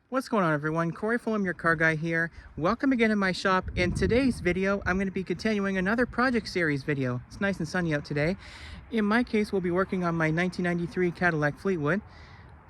What's going on, everyone? Corey Fulham, your car guy here. Welcome again to my shop. In today's video, I'm going to be continuing another project series video. It's nice and sunny out today. In my case, we'll be working on my 1993 Cadillac Fleetwood.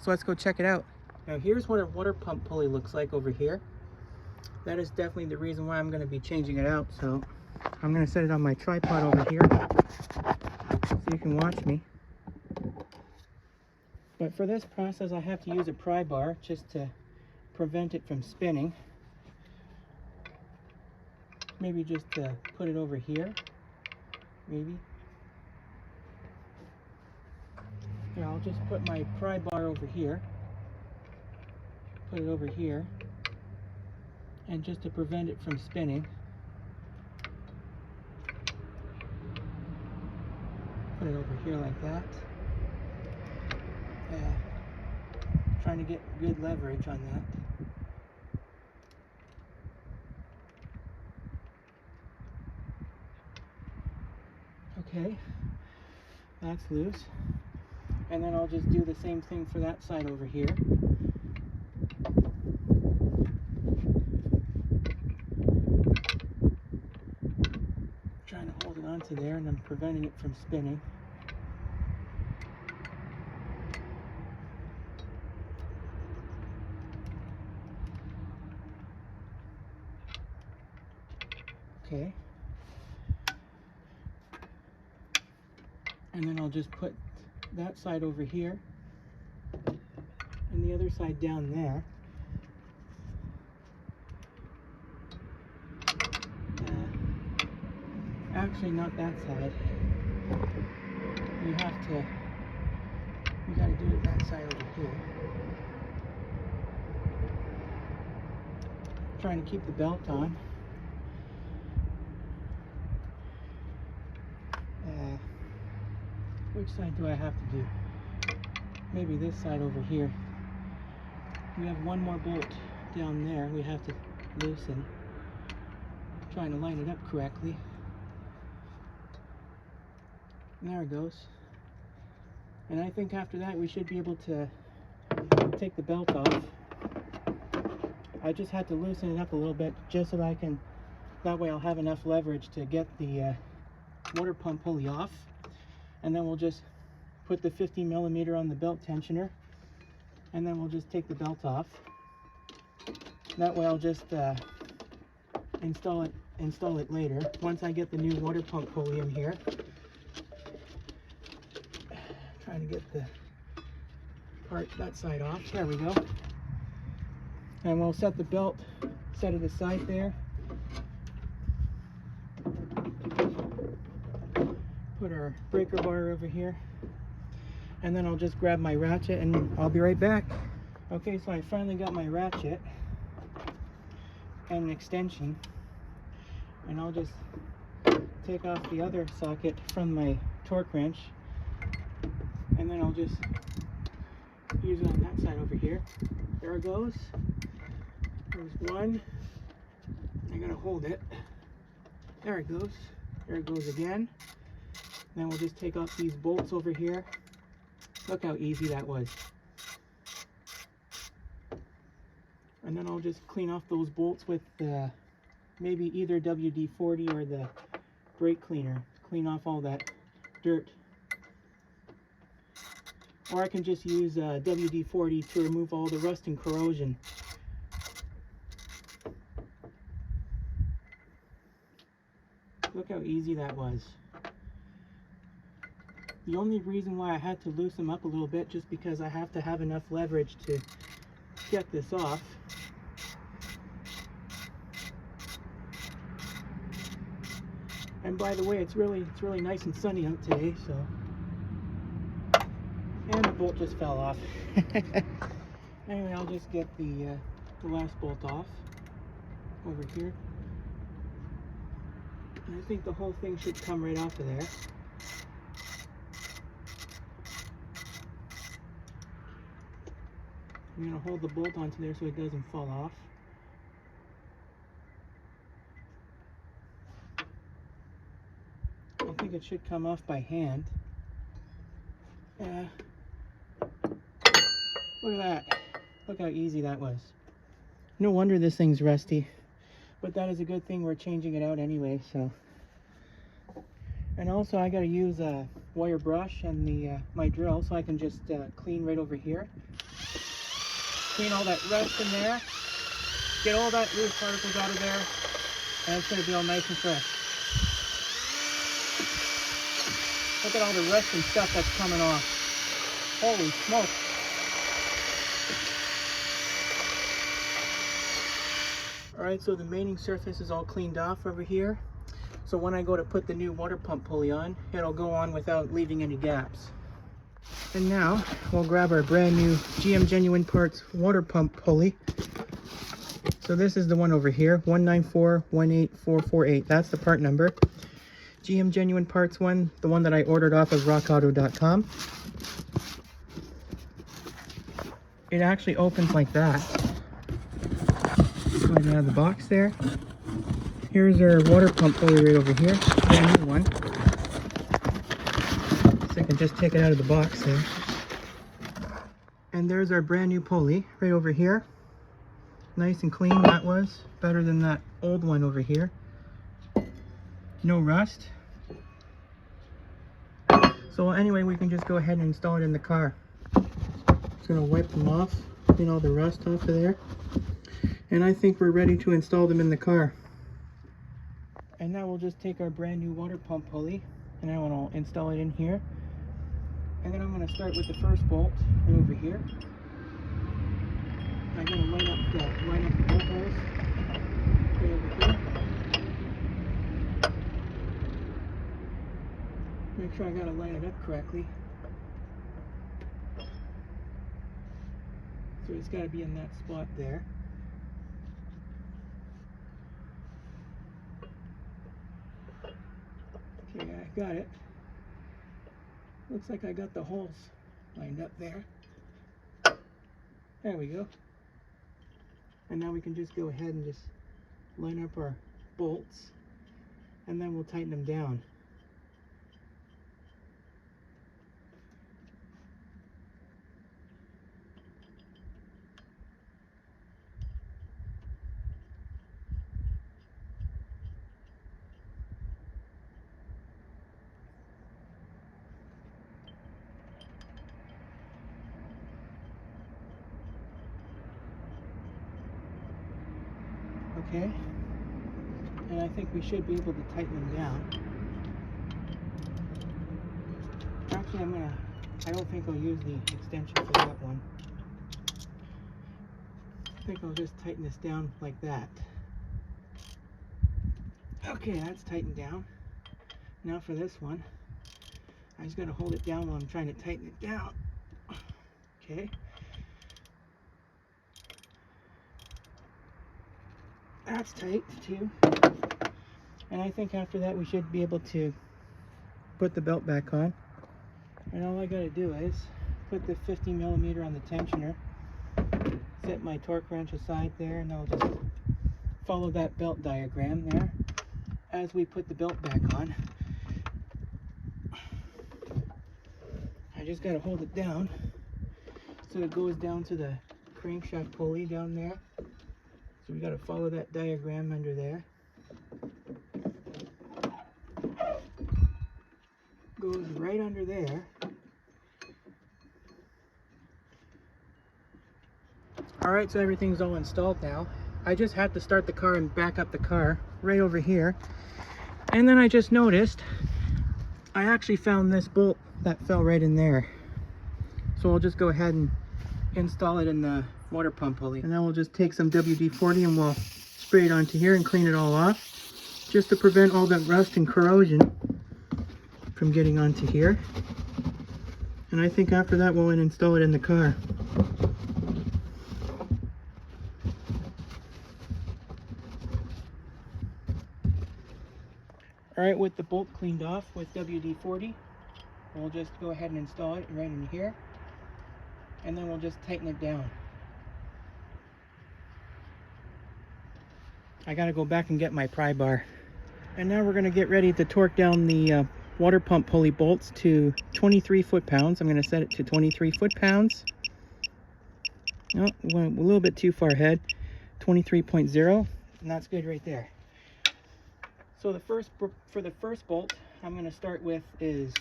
So let's go check it out. Now here's what a water pump pulley looks like over here. That is definitely the reason why I'm going to be changing it out. So I'm going to set it on my tripod over here so you can watch me. But for this process, I have to use a pry bar just to prevent it from spinning. Maybe just put it over here, maybe. Yeah, I'll just put my pry bar over here, put it over here, and just to prevent it from spinning, put it over here like that. Trying to get good leverage on that. Okay, that's loose. And then I'll just do the same thing for that side over here. Trying to hold it onto there and I'm preventing it from spinning. Okay. And then I'll just put that side over here and the other side down there. Actually, not that side. You gotta do it that side over here. Trying to keep the belt on. Which side do I have to do? Maybe this side over here. We have one more bolt down there we have to loosen. Trying to line it up correctly. And there it goes. And I think after that we should be able to take the belt off. I just had to loosen it up a little bit just so that way I'll have enough leverage to get the water pump pulley off. And then we'll just put the 50mm on the belt tensioner, and then we'll just take the belt off. That way I'll just install it later once I get the new water pump pulley in here. Trying to get the that side off. There we go. And we'll set the belt, set it aside there. Put our breaker bar over here, and then I'll just grab my ratchet and I'll be right back. Okay, so I finally got my ratchet and an extension, and I'll just take off the other socket from my torque wrench, and then I'll just use it on that side over here. There it goes. There's one. I'm gonna hold it. There it goes. There it goes again. Then we'll just take off these bolts over here. Look how easy that was. And then I'll just clean off those bolts with maybe either WD-40 or the brake cleaner. Clean off all that dirt. Or I can just use WD-40 to remove all the rust and corrosion. Look how easy that was. The only reason why I had to loosen them up a little bit just because I have to have enough leverage to get this off. And by the way, it's really nice and sunny out today, so. And the bolt just fell off. Anyway, I'll just get the last bolt off over here. And I think the whole thing should come right off of there. I'm going to hold the bolt onto there so it doesn't fall off. I think it should come off by hand. Look at that. Look how easy that was. No wonder this thing's rusty. But that is a good thing we're changing it out anyway, so. And also I gotta use a wire brush and my drill so I can just clean right over here. Clean all that rust in there. Get all that loose particles out of there. And it's gonna be all nice and fresh. Look at all the rust and stuff that's coming off. Holy smoke. Alright, so the mating surface is all cleaned off over here. So when I go to put the new water pump pulley on, it'll go on without leaving any gaps. And now we'll grab our brand new GM Genuine Parts water pump pulley. So this is the one over here, 194-18448. That's the part number. GM Genuine Parts one, the one that I ordered off of rockauto.com. It actually opens like that. Slide it out of the box there. Here's our water pump pulley right over here, brand new one. So I can just take it out of the box there. And there's our brand new pulley right over here. Nice and clean that was. Better than that old one over here. No rust. So anyway, we can just go ahead and install it in the car. Just gonna wipe them off, clean all the rust off of there. And I think we're ready to install them in the car. And now we'll just take our brand new water pump pulley and I want to install it in here. And then I'm going to start with the first bolt right over here. I'm going to line up the bolt holes right over here. Make sure I got to line it up correctly. So it's got to be in that spot there. Okay, I got it. Looks like I got the holes lined up there. There we go. And now we can just go ahead and just line up our bolts and then we'll tighten them down. Okay, and I think we should be able to tighten them down. Actually, I don't think I'll use the extension for that one. I think I'll just tighten this down like that. Okay, that's tightened down. Now for this one, I just got to hold it down while I'm trying to tighten it down. Okay. That's tight too. And I think after that we should be able to put the belt back on. And all I gotta do is put the 50mm on the tensioner, set my torque wrench aside there, and I'll just follow that belt diagram there as we put the belt back on. I just gotta hold it down so it goes down to the crankshaft pulley down there. So we got to follow that diagram under there. Goes right under there. Alright, so everything's all installed now. I just had to start the car and back up the car right over here. And then I just noticed I actually found this bolt that fell right in there. So I'll just go ahead and install it in the water pump pulley, and then we'll just take some WD-40 and we'll spray it onto here and clean it all off, just to prevent all that rust and corrosion from getting onto here. And I think after that we'll install it in the car. Alright, with the bolt cleaned off with WD-40, we'll just go ahead and install it right in here, and then we'll just tighten it down. I gotta go back and get my pry bar. And now we're gonna get ready to torque down the water pump pulley bolts to 23 foot-pounds. I'm gonna set it to 23 foot-pounds. Oh, went a little bit too far ahead. 23.0, and that's good right there. So for the first bolt I'm going to start with is,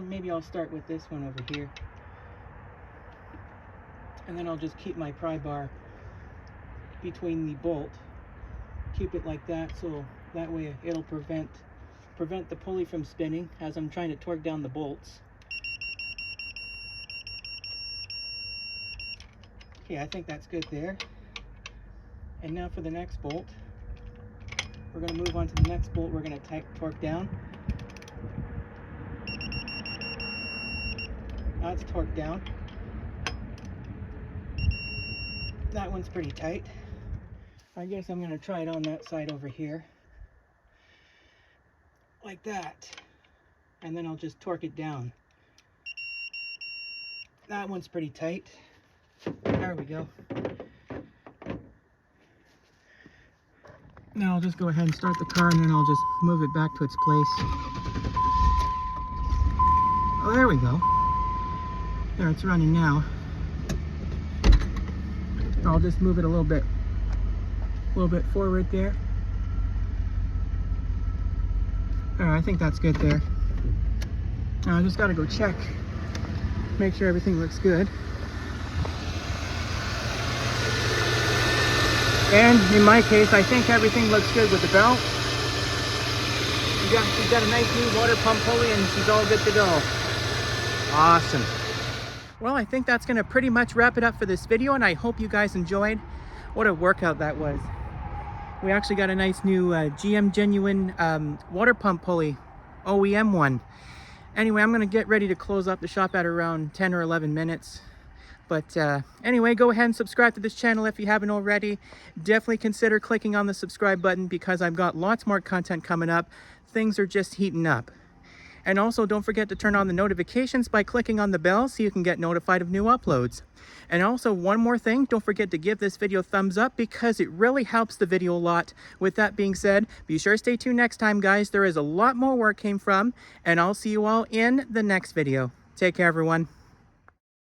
maybe I'll start with this one over here, and then I'll just keep my pry bar between the bolt, keep it like that, so that way it'll prevent the pulley from spinning as I'm trying to torque down the bolts. Okay, I think that's good there. And now for the next bolt, we're going to move on to the next bolt we're going to torque down. That's torqued down. That one's pretty tight. I guess I'm going to try it on that side over here. Like that. And then I'll just torque it down. That one's pretty tight. There we go. Now I'll just go ahead and start the car, and then I'll just move it back to its place. Oh, there we go. There, it's running now. I'll just move it a little bit forward there. I think that's good there. Now I just got to go check, make sure everything looks good. And in my case, I think everything looks good with the belt. She's got a nice new water pump pulley, and she's all good to go. Awesome. Well, I think that's going to pretty much wrap it up for this video, and I hope you guys enjoyed. What a workout that was. We actually got a nice new GM Genuine water pump pulley, OEM one. Anyway, I'm going to get ready to close up the shop at around 10 or 11 minutes. But anyway, go ahead and subscribe to this channel if you haven't already. Definitely consider clicking on the subscribe button because I've got lots more content coming up. Things are just heating up. And also don't forget to turn on the notifications by clicking on the bell so you can get notified of new uploads. And also one more thing, don't forget to give this video a thumbs up because it really helps the video a lot. With that being said, be sure to stay tuned next time, guys. There is a lot more where it came from, and I'll see you all in the next video. Take care, everyone.